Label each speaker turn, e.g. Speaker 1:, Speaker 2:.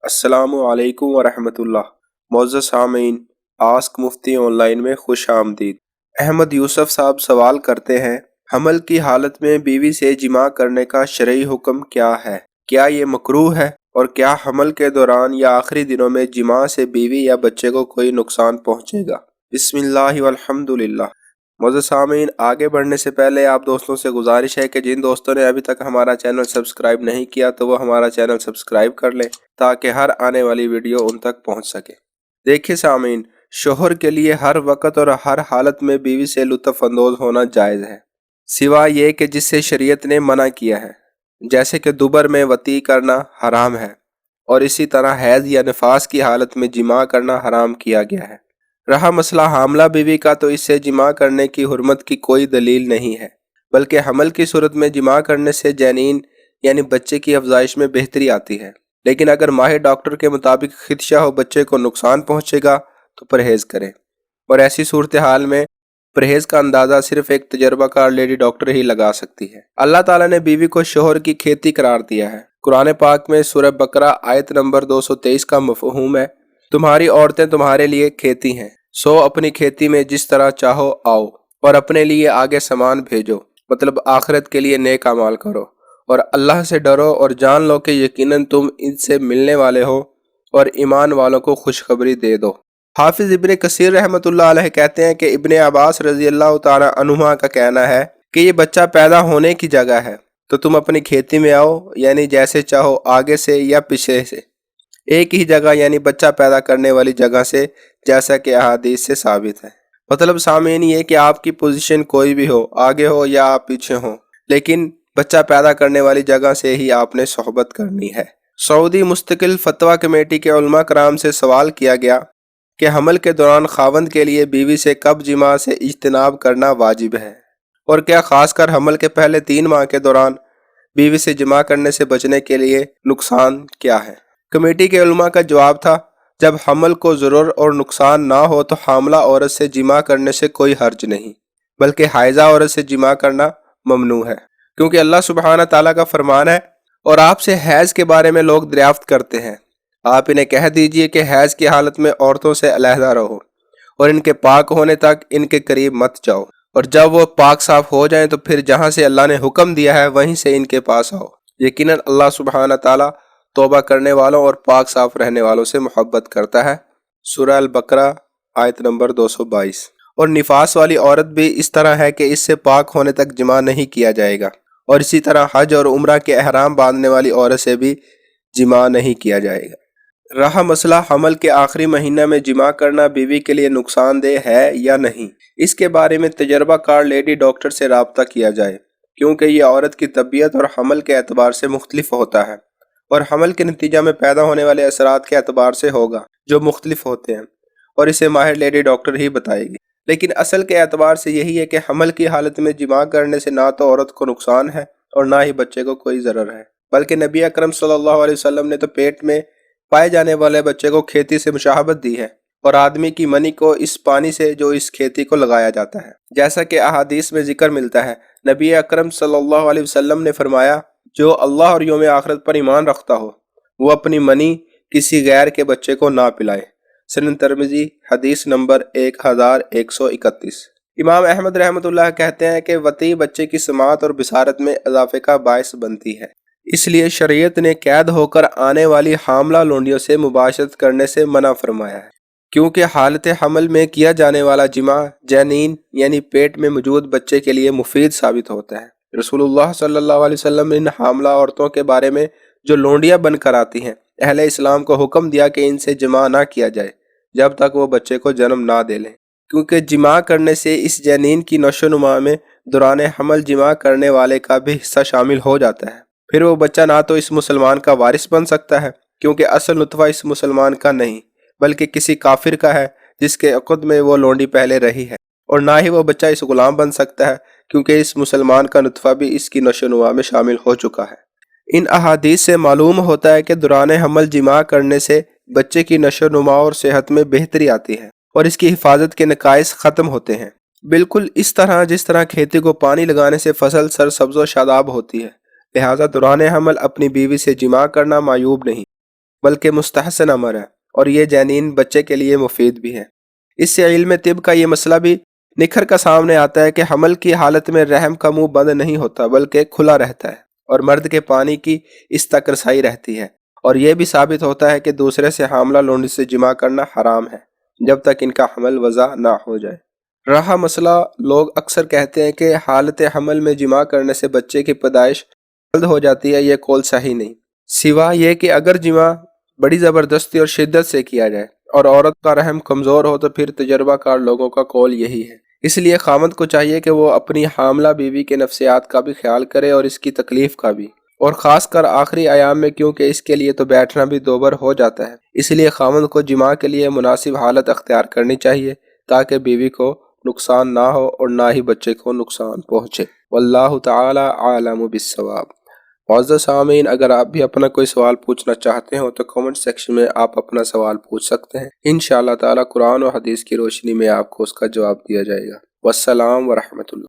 Speaker 1: अस्सलामु अलैकुम वरहमतुल्लाह। मोअज़्ज़ज़ सामीन, आस्क मुफ्ती ऑनलाइन में खुश आमदीद। अहमद यूसुफ साहब सवाल करते हैं, हमल की हालत में बीवी से जिमा करने का शरई हुक्म क्या है? क्या ये मकरूह है? और क्या हमल के दौरान या आखिरी दिनों में जिमा से बीवी या बच्चे को कोई नुकसान पहुँचेगा? बिस्मिल्लाहि वल्हम्दुलिल्लाह। मोअज़्ज़ज़ सामीन, आगे बढ़ने से पहले आप दोस्तों से गुजारिश है कि जिन दोस्तों ने अभी तक हमारा चैनल सब्सक्राइब नहीं किया तो वो हमारा चैनल सब्सक्राइब कर लें ताकि हर आने वाली वीडियो उन तक पहुंच सके। देखिए सामीन, शोहर के लिए हर वक्त और हर हालत में बीवी से लुत्फ़ अंदोज़ होना जायज़ है, सिवाय ये कि जिससे शरीयत ने मना किया है, जैसे कि दुबर में वती करना हराम है और इसी तरह हैज़ या निफास की हालत में जिमा करना हराम किया गया है। रहा मसला हामला बीवी का, तो इससे जिमा करने की हुर्मत की कोई दलील नहीं है, बल्कि हमल की सूरत में जिमा करने से जनीन यानी बच्चे की अफजाइश में बेहतरी आती है। लेकिन अगर माहिर डॉक्टर के मुताबिक खदशा हो बच्चे को नुकसान पहुंचेगा तो परहेज करें, और ऐसी सूरत हाल में परहेज का अंदाज़ा सिर्फ एक तजर्बाकार लेडी डॉक्टर ही लगा सकती है। अल्लाह ताला ने बीवी को शोहर की खेती करार दिया है। कुरान पाक में सूरह बकरा आयत नंबर 223 का मफ़हूम है, तुम्हारी औरतें तुम्हारे लिए खेती हैं, सो अपनी खेती में जिस तरह चाहो आओ और अपने लिए आगे सामान भेजो, मतलब आखिरत के लिए नेक अमाल करो और अल्लाह से डरो और जान लो कि यकीनन तुम इनसे मिलने वाले हो और ईमान वालों को खुशखबरी दे दो। हाफिज इब्ने कसीर रहमतुल्लाह अलैह कहते हैं कि इब्ने अब्बास रजी अल्लाह ताला अन्हुमा का कहना है कि ये बच्चा पैदा होने की जगह है, तो तुम अपनी खेती में आओ, यानी जैसे चाहो आगे से या पीछे से, एक ही जगह यानी बच्चा पैदा करने वाली जगह से, जैसा कि अहादीस से साबित है। मतलब सामीन ये कि आपकी पोजीशन कोई भी हो, आगे हो या आप पीछे हो, लेकिन बच्चा पैदा करने वाली जगह से ही आपने सोहबत करनी है। सऊदी मुस्तकिल फतवा कमेटी के उलमा कराम से सवाल किया गया कि हमल के दौरान खावंद के लिए बीवी से कब जिमा से इज्तिनाब करना वाजिब है, और क्या खासकर हमल के पहले 3 माह के दौरान बीवी से जिमा करने से बचने के लिए नुकसान क्या है। कमेटी के उलमा का जवाब था, जब हमल को ज़रूर और नुकसान ना हो तो हामला औरत से जिमा करने से कोई हर्ज नहीं, बल्कि हाइजा औरत से जिमा करना ममनू है, क्योंकि अल्लाह सुब्हाना ताला का फरमान है, और आपसे हैज़ के बारे में लोग दरियाफ्त करते हैं, आप इन्हें कह दीजिए कि हैज़ की हालत में औरतों से अलहदा रहो और इनके पाक होने तक इनके करीब मत जाओ, और जब वो पाक साफ हो जाएं तो फिर जहां से अल्लाह ने हुक्म दिया है वहीं से इनके पास आओ। यकीनन अल्लाह सुब्हाना ताला तौबा करने वालों और पाक साफ रहने वालों से मोहब्बत करता है। सूरह अल बकरा आयत नंबर 222। और निफास वाली औरत भी इस तरह है कि इससे पाक होने तक जिमा नहीं किया जाएगा, और इसी तरह हज और उम्रा के एहराम बांधने वाली औरत से भी जिमा नहीं किया जाएगा। रहा मसला हमल के आखिरी महीना में जिमा करना बीवी के लिए नुकसानदेह है या नहीं, इसके बारे में तजर्बाकार लेडी डॉक्टर से राब्ता किया जाए, क्योंकि ये औरत की तबीयत और हमल के एतबार से मुख्तलिफ होता है, और हमल के नतीजा में पैदा होने वाले असरात के एतबार से होगा जो मुख्तलिफ होते हैं, और इसे माहिर लेडी डॉक्टर ही बताएगी। लेकिन असल के एतबार से यही है कि हमल की हालत में जिमा करने से ना तो औरत को नुकसान है और ना ही बच्चे को कोई ज़रर है, बल्कि नबी अकरम सल्लल्लाहु अलैहि वसल्लम ने तो पेट में पाए जाने वाले बच्चे को खेती से मुशाहबत दी है, और आदमी की मनी को इस पानी से जो इस खेती को लगाया जाता है। जैसा कि अहादीस में जिक्र मिलता है, नबी अकरम सल्लल्लाहु अलैहि वसल्लम ने फरमाया, जो अल्लाह और यौम आखिरत पर ईमान रखता हो वो अपनी मनी किसी गैर के बच्चे को ना पिलाए। सुनन तिरमिज़ी हदीस नंबर 1131। इमाम अहमद रहमतुल्लाह कहते हैं कि वती बच्चे की समात और बिसारत में इजाफे का बायस बनती है, इसलिए शरीयत ने कैद होकर आने वाली हामला लोंडियों से मुबाशरत करने से मना फरमाया है, क्योंकि हालत हमल में किया जाने वाला जिमा जनीन यानी पेट में मौजूद बच्चे के लिए मुफीद साबित होता है। रसूलुल्लाह सल्लल्लाहु अलैहि वसल्लम ने इन हामला औरतों के बारे में जो लोंडियां बनकर आती हैं, अहले इस्लाम को हुक्म दिया कि इनसे जिमा ना किया जाए जब तक वो बच्चे को जन्म ना दे लें, क्योंकि जिमा करने से इस जनीन की नशोनुमा में दौरान हमल जिमा करने वाले का भी हिस्सा शामिल हो जाता है। फिर वो बच्चा ना तो इस मुसलमान का वारिस बन सकता है, क्योंकि असल नुतफ़ा इस मुसलमान का नहीं बल्कि किसी काफिर का है जिसके अक़द में वो लोंडी पहले रही है, और ना ही वो बच्चा इस गुलाम बन सकता है, क्योंकि इस मुसलमान का नुतफ़ा भी इसकी नशोनुमा में शामिल हो चुका है। इन अहादीस से मालूम होता है कि दौरान हमल जिमा करने से बच्चे की नशोनुमा और सेहत में बेहतरी आती है और इसकी हिफाजत के नकाइस ख़त्म होते हैं। बिल्कुल इस तरह जिस तरह खेती को पानी लगाने से फसल सरसब्ज़ व शादाब होती है, لہٰذا دوران حمل اپنی بیوی سے جماع کرنا معیوب نہیں بلکہ مستحسن امر ہے، اور یہ جنین بچے کے لیے مفید بھی ہے۔ اس سے علم طب کا یہ مسئلہ بھی نکھر کا سامنے آتا ہے کہ حمل کی حالت میں رحم کا منہ بند نہیں ہوتا بلکہ کھلا رہتا ہے، اور مرد کے پانی کی اس تک رسائی رہتی ہے، اور یہ بھی ثابت ہوتا ہے کہ دوسرے سے حاملہ لونڈی سے جماع کرنا حرام ہے جب تک ان کا حمل وضع نہ ہو جائے۔ رہا مسئلہ، لوگ اکثر کہتے ہیں کہ حالت حمل میں جماع کرنے سے بچے کی پیدائش جلد ہو جاتی ہے۔ یہ قول صحیح نہیں، سوا یہ کہ اگر جماع بڑی زبردستی اور شدت سے کیا جائے اور عورت کا رحم کمزور ہو تو پھر تجربہ کار لوگوں کا قول یہی ہے۔ اس لیے خاوند کو چاہیے کہ وہ اپنی حاملہ بیوی کے نفسیات کا بھی خیال کرے اور اس کی تکلیف کا بھی، اور خاص کر آخری ایام میں، کیونکہ اس کے لیے تو بیٹھنا بھی دوبر ہو جاتا ہے۔ اس لیے خاوند کو جماع کے لیے مناسب حالت اختیار کرنی چاہیے تاکہ بیوی کو نقصان نہ ہو اور نہ ہی بچے کو نقصان پہنچے۔ واللہ تعالی عالم بالصواب۔ معزز سامعین، اگر آپ بھی اپنا کوئی سوال پوچھنا چاہتے ہو تو کمنٹ سیکشن میں آپ اپنا سوال پوچھ سکتے ہیں۔ انشاءاللہ تعالی قرآن و حدیث کی روشنی میں آپ کو اس کا جواب دیا جائے گا۔ والسلام ورحمۃ اللہ۔